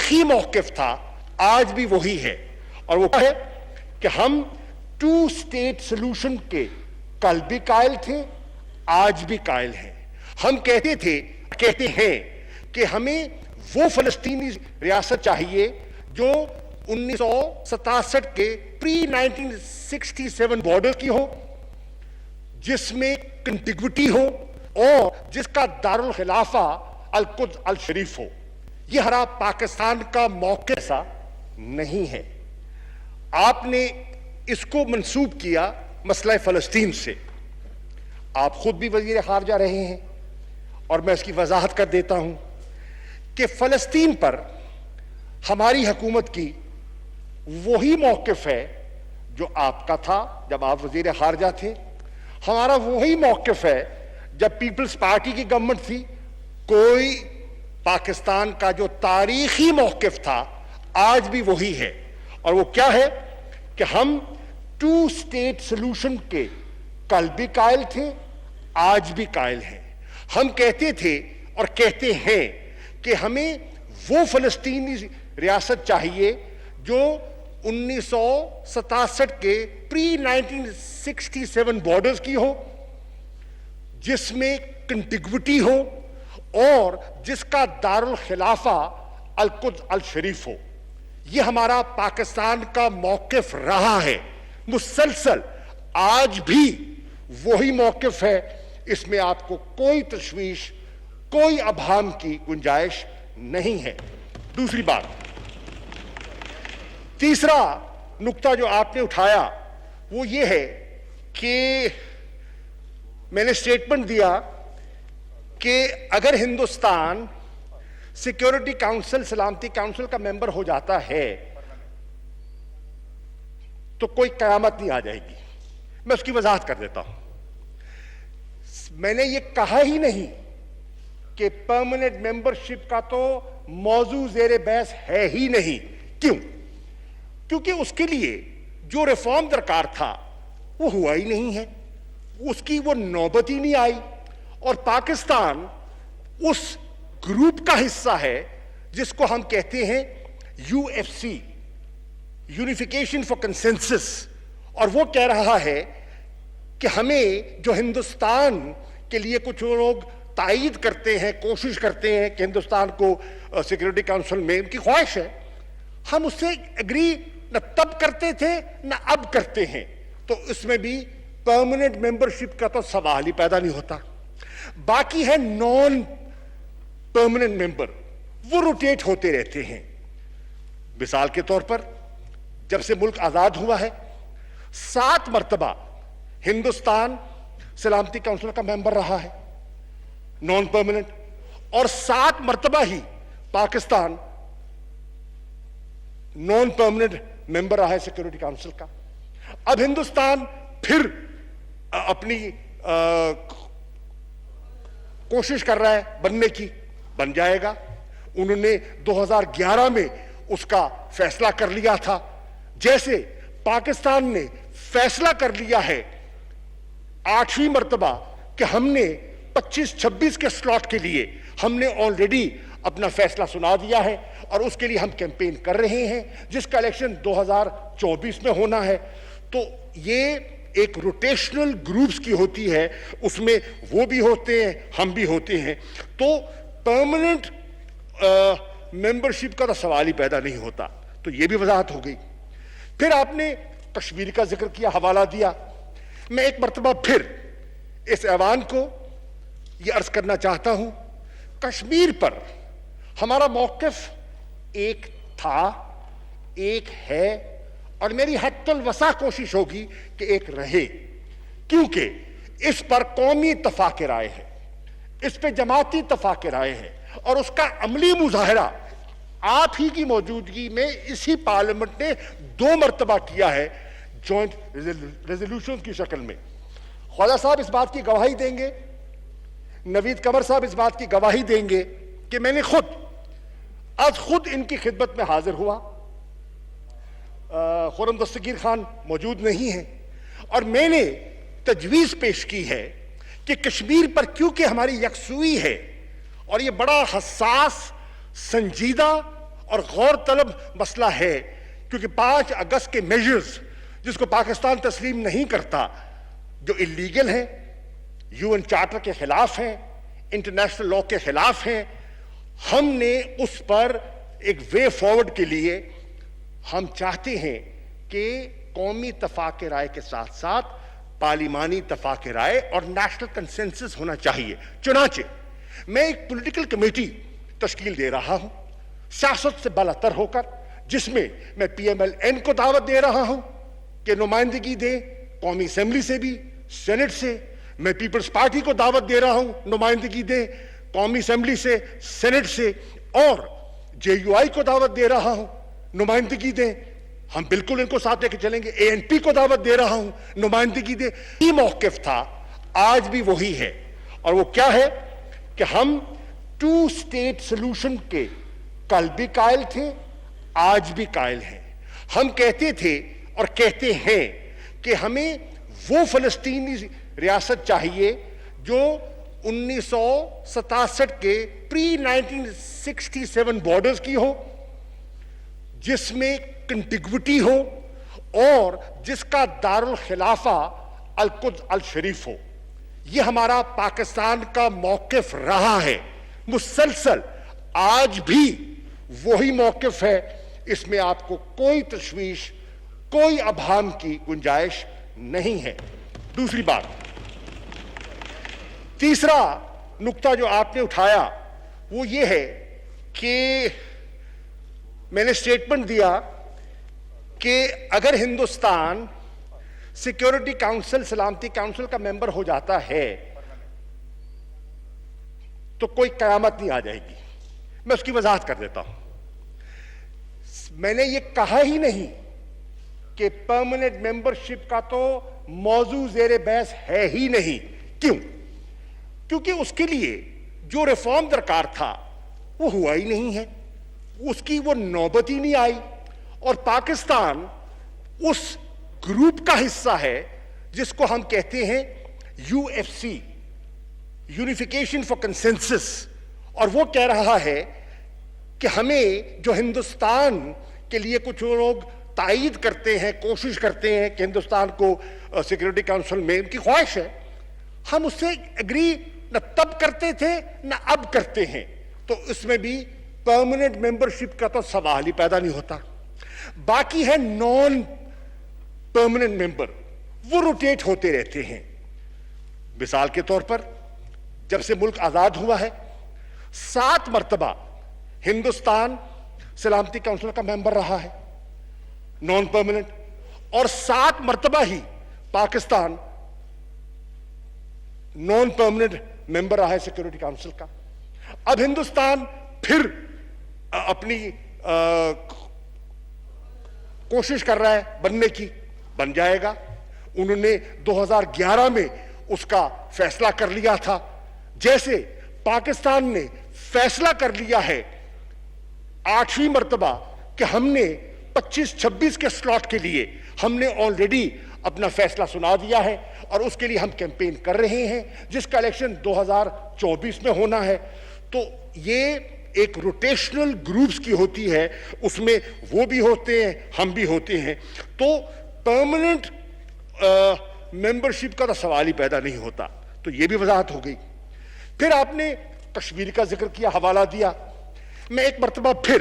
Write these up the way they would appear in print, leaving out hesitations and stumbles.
तारीखी मौकिफ था, आज भी वही है। और वो क्या है कि हम 2 स्टेट सोल्यूशन के कल भी कायल थे, आज भी कायल हैं। हम कहते हैं कि हमें वो फलस्तीनी रियासत चाहिए जो 1967 के प्री 1967 बॉर्डर की हो, जिसमें कंटिग्विटी हो और जिसका दारुल खिलाफा अल-कुद्स अल-शरीफ हो। यह हमारा पाकिस्तान का मौक़िफ़ ऐसा नहीं है। आपने इसको मंसूब किया मसला फ़लस्तीन से। आप खुद भी वज़ीर ख़ारजा रहे हैं और मैं इसकी वजाहत कर देता हूं कि फ़लस्तीन पर हमारी हुकूमत की वही मौक़िफ़ है जो आपका था जब आप वज़ीर ख़ारजा थे। हमारा वही मौक़िफ़ है जब पीपल्स पार्टी की गवर्नमेंट थी। कोई पाकिस्तान का जो तारीखी मौक़िफ़ था, आज भी वही है। और वो क्या है कि हम 2 स्टेट सोल्यूशन के कल भी कायल थे, आज भी कायल हैं। हम कहते थे और कहते हैं कि हमें वो फ़लस्तीनी रियासत चाहिए जो 1967 के प्री 1967 बॉर्डर्स की हो, जिसमें कंटिग्विटी हो और जिसका दारुल खिलाफा अल-कुद्स अल-शरीफ हो। यह हमारा पाकिस्तान का मौक़िफ़ रहा है मुसलसल, आज भी वही मौक़िफ़ है। इसमें आपको कोई तशवीश, कोई अभाम की गुंजाइश नहीं है। दूसरी बात, तीसरा नुक्ता जो आपने उठाया वो ये है कि मैंने स्टेटमेंट दिया कि अगर हिंदुस्तान सिक्योरिटी काउंसिल, सलामती काउंसिल का मेंबर हो जाता है तो कोई कयामत नहीं आ जाएगी। मैं उसकी वजाहत कर देता हूं। मैंने ये कहा ही नहीं कि परमानेंट मेंबरशिप का तो मौजू ज़ेरे बहस है ही नहीं। क्यों? क्योंकि उसके लिए जो रिफॉर्म दरकार था वो हुआ ही नहीं है, उसकी वो नौबत ही नहीं आई। और पाकिस्तान उस ग्रुप का हिस्सा है जिसको हम कहते हैं यूएफसी, यूनिफिकेशन फॉर कंसेंसस। और वो कह रहा है कि हमें जो हिंदुस्तान के लिए कुछ लोग तायीद करते हैं, कोशिश करते हैं कि हिंदुस्तान को सिक्योरिटी काउंसिल में, उनकी ख्वाहिश है, हम उससे एग्री न तब करते थे न अब करते हैं। तो इसमें भी परमानेंट मेंबरशिप का तो सवाल ही पैदा नहीं होता। बाकी है नॉन परमानेंट मेंबर, वो रोटेट होते रहते हैं। मिसाल के तौर पर जब से मुल्क आजाद हुआ है 7 मरतबा हिंदुस्तान सलामती काउंसिल का मेंबर रहा है नॉन परमानेंट, और 7 मरतबा ही पाकिस्तान नॉन परमानेंट मेंबर रहा है सिक्योरिटी काउंसिल का। अब हिंदुस्तान फिर अपनी कोशिश कर रहा है बनने की, बन जाएगा। उन्होंने 2011 में उसका फैसला कर लिया था। जैसे पाकिस्तान ने फैसला कर लिया है 8वीं मर्तबा कि हमने 25-26 के स्लॉट के लिए हमने ऑलरेडी अपना फैसला सुना दिया है और उसके लिए हम कैंपेन कर रहे हैं, जिसका इलेक्शन 2024 में होना है। तो ये एक रोटेशनल ग्रुप्स की होती है, उसमें वो भी होते हैं, हम भी होते हैं। तो परमानेंट मेंबरशिप का तो सवाल ही पैदा नहीं होता। तो ये भी वजाहत हो गई। फिर आपने कश्मीर का जिक्र किया, हवाला दिया। मैं एक मरतबा फिर इस ऐवान को ये अर्ज करना चाहता हूं, कश्मीर पर हमारा मौक़िफ़ एक था, एक है, और मेरी हद्दुल वसा कोशिश होगी कि एक रहे, क्योंकि इस पर कौमी इत्तफ़ाक़ राय है, इस पे जमाती इत्तफ़ाक़ राय है, और उसका अमली मुज़ाहरा आप ही की मौजूदगी में इसी पार्लियामेंट ने 2 मरतबा किया है जॉइंट रेजोल्यूशन की शक्ल में। ख्वाजा साहब इस बात की गवाही देंगे, नवीद कमर साहब इस बात की गवाही देंगे कि मैंने आज खुद इनकी खिदमत में हाजिर हुआ। खुर्रम दस्तगीर खान मौजूद नहीं है, और मैंने तजवीज़ पेश की है कि कश्मीर पर क्योंकि हमारी यकसुई है और ये बड़ा हसास, संजीदा और गौरतलब मसला है क्योंकि 5 अगस्त के मेजर्स जिसको पाकिस्तान तस्लीम नहीं करता, जो इलीगल है, यूएन चार्टर के खिलाफ हैं, इंटरनेशनल लॉ के खिलाफ हैं, हमने उस पर एक वे फॉरवर्ड के लिए हम चाहते हैं कि कौमी तफाक राय के साथ साथ पार्लिमानी तफाक राय और नेशनल कंसेंसस होना चाहिए। चुनाचे मैं एक पॉलिटिकल कमेटी तश्कील दे रहा हूं सियासत से बालातर होकर, जिसमें मैं PMLN को दावत दे रहा हूं कि नुमाइंदगी दे कौमी असेंबली से भी, सेनेट से। मैं पीपल्स पार्टी को दावत दे रहा हूं नुमाइंदगी दे कौमी असेंबली से, सेनेट से, और JUI को दावत दे रहा हूं नुमाइंदगी दे, हम बिल्कुल इनको साथ लेके चलेंगे। ANP को दावत दे रहा हूं नुमाइंदगी दे। ये मौकिफ था, आज भी वही है, और वो क्या है कि हम 2 स्टेट सोल्यूशन के कल भी कायल थे, आज भी कायल हैं। हम कहते थे और कहते हैं कि हमें वो फलस्तीनी रियासत चाहिए जो 1967 के प्री 1967 बॉर्डर्स की हो, जिसमें कंटिग्विटी हो और जिसका दारुल खिलाफा अल-कुद्स अल-शरीफ हो। यह हमारा पाकिस्तान का मौकिफ रहा है मुसलसल, आज भी वही मौकिफ है। इसमें आपको कोई तशवीश, कोई अभाम की गुंजाइश नहीं है। दूसरी बात, तीसरा नुक्ता जो आपने उठाया वो ये है कि मैंने स्टेटमेंट दिया कि अगर हिंदुस्तान सिक्योरिटी काउंसिल, सलामती काउंसिल का मेंबर हो जाता है तो कोई कयामत नहीं आ जाएगी। मैं उसकी वजाहत कर देता हूं। मैंने ये कहा ही नहीं कि परमानेंट मेंबरशिप का तो मौजू ज़ेरे बहस है ही नहीं। क्यों? क्योंकि उसके लिए जो रिफॉर्म दरकार था वो हुआ ही नहीं है, उसकी वो नौबत ही नहीं आई, और पाकिस्तान उस ग्रुप का हिस्सा है जिसको हम कहते हैं UFC, यूनिफिकेशन फॉर कंसेंसस, और वो कह रहा है कि हमें जो हिंदुस्तान के लिए कुछ लोग तायीद करते हैं, कोशिश करते हैं कि हिंदुस्तान को सिक्योरिटी काउंसिल में उनकी ख्वाहिश है, हम उससे एग्री न तब करते थे न अब करते हैं, तो इसमें भी परमानेंट मेंबरशिप का तो सवाल ही पैदा नहीं होता। बाकी है नॉन परमानेंट मेंबर, वो रोटेट होते रहते हैं। मिसाल के तौर पर जब से मुल्क आजाद हुआ है 7 मरतबा हिंदुस्तान सलामती काउंसिल का मेंबर रहा है नॉन परमानेंट, और 7 मरतबा ही पाकिस्तान नॉन परमानेंट मेंबर रहा है सिक्योरिटी काउंसिल का। अब हिंदुस्तान फिर अपनी कोशिश कर रहा है बनने की, बन जाएगा। उन्होंने 2011 में उसका फैसला कर लिया था, जैसे पाकिस्तान ने फैसला कर लिया है 8वीं मर्तबा कि हमने 25-26 के स्लॉट के लिए हमने ऑलरेडी अपना फैसला सुना दिया है, और उसके लिए हम कैंपेन कर रहे हैं, जिसका इलेक्शन 2024 में होना है। तो ये एक रोटेशनल ग्रुप्स की होती है, उसमें वो भी होते हैं, हम भी होते हैं, तो परमानेंट मेंबरशिप का तो सवाल ही पैदा नहीं होता। तो ये भी वजाहत हो गई। फिर आपने कश्मीर का जिक्र किया, हवाला दिया। मैं एक मरतबा फिर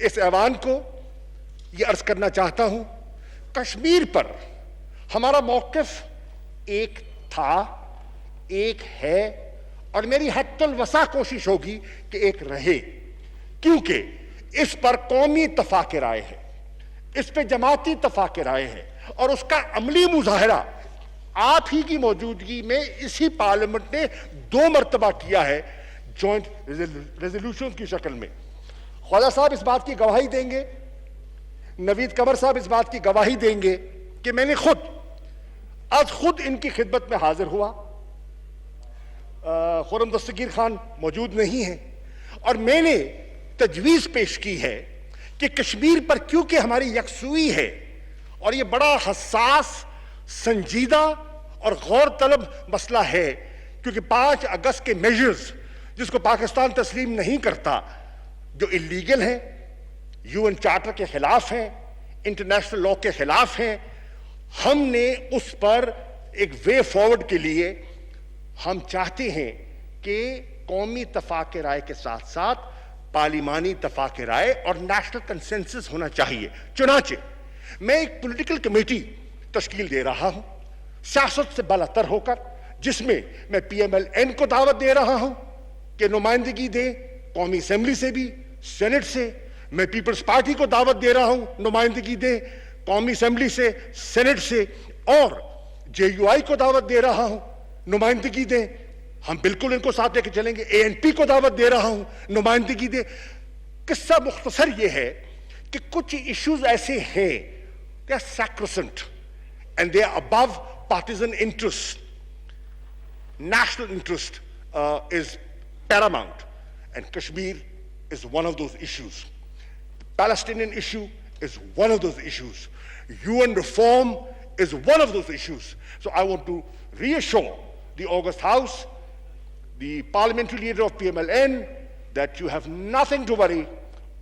इस ऐवान को यह अर्ज करना चाहता हूं, कश्मीर पर हमारा मौकिफ एक था, एक है, और मेरी हद्दुल वसा कोशिश होगी कि एक रहे, क्योंकि इस पर कौमी तफाक राय है, इस पर जमाती तफाक राय है, और उसका अमली मुजाहरा आप ही की मौजूदगी में इसी पार्लियामेंट ने 2 मरतबा किया है जॉइंट रेजोल्यूशन की शक्ल में। ख्वाजा साहब इस बात की गवाही देंगे, नवीद कमर साहब इस बात की गवाही देंगे कि मैंने आज खुद इनकी खिदमत में हाजिर हुआ। खुर्रम दस्तगीर खान मौजूद नहीं है, और मैंने तजवीज़ पेश की है कि कश्मीर पर क्योंकि हमारी यकसुई है और ये बड़ा हसास, संजीदा और गौर तलब मसला है, क्योंकि 5 अगस्त के मेजर्स जिसको पाकिस्तान तस्लीम नहीं करता, जो इलीगल हैं, यूएन चार्टर के खिलाफ हैं, इंटरनेशनल लॉ के खिलाफ हैं। हमने उस पर एक वे फॉरवर्ड के लिए हम चाहते हैं कि कौमी तफाक राय के साथ साथ पार्लिमानी तफाक राय और नेशनल कंसेंसस होना चाहिए। चुनाचे मैं एक पॉलिटिकल कमेटी तश्कील दे रहा हूं सियासत से बालातर होकर, जिसमें मैं PMLN को दावत दे रहा हूं कि नुमाइंदगी दे कौमी असेंबली से भी, सेनेट से। मैं पीपल्स पार्टी को दावत दे रहा हूं नुमाइंदगी दे कौमी असेंबली से, सेनेट से, और JUI को दावत दे रहा हूं नुमाइंदगी दे। हम बिल्कुल इनको साथ लेके चलेंगे। ANP को दावत दे रहा हूं नुमाइंदगी दे। किस्सा मुख्तसर यह है कि कुछ इश्यूज ऐसे हैं, they are sacrosanct and they are above partisan interest. National interest is paramount, and Kashmir is one of those issues. The Palestinian issue is one of those issues. UN reform is one of those issues. So I want to reassure the August House, the parliamentary leader of PMLN, that you have nothing to worry.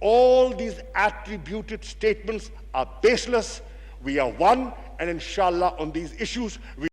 All these attributed statements are baseless. We are one, and inshallah on these issues,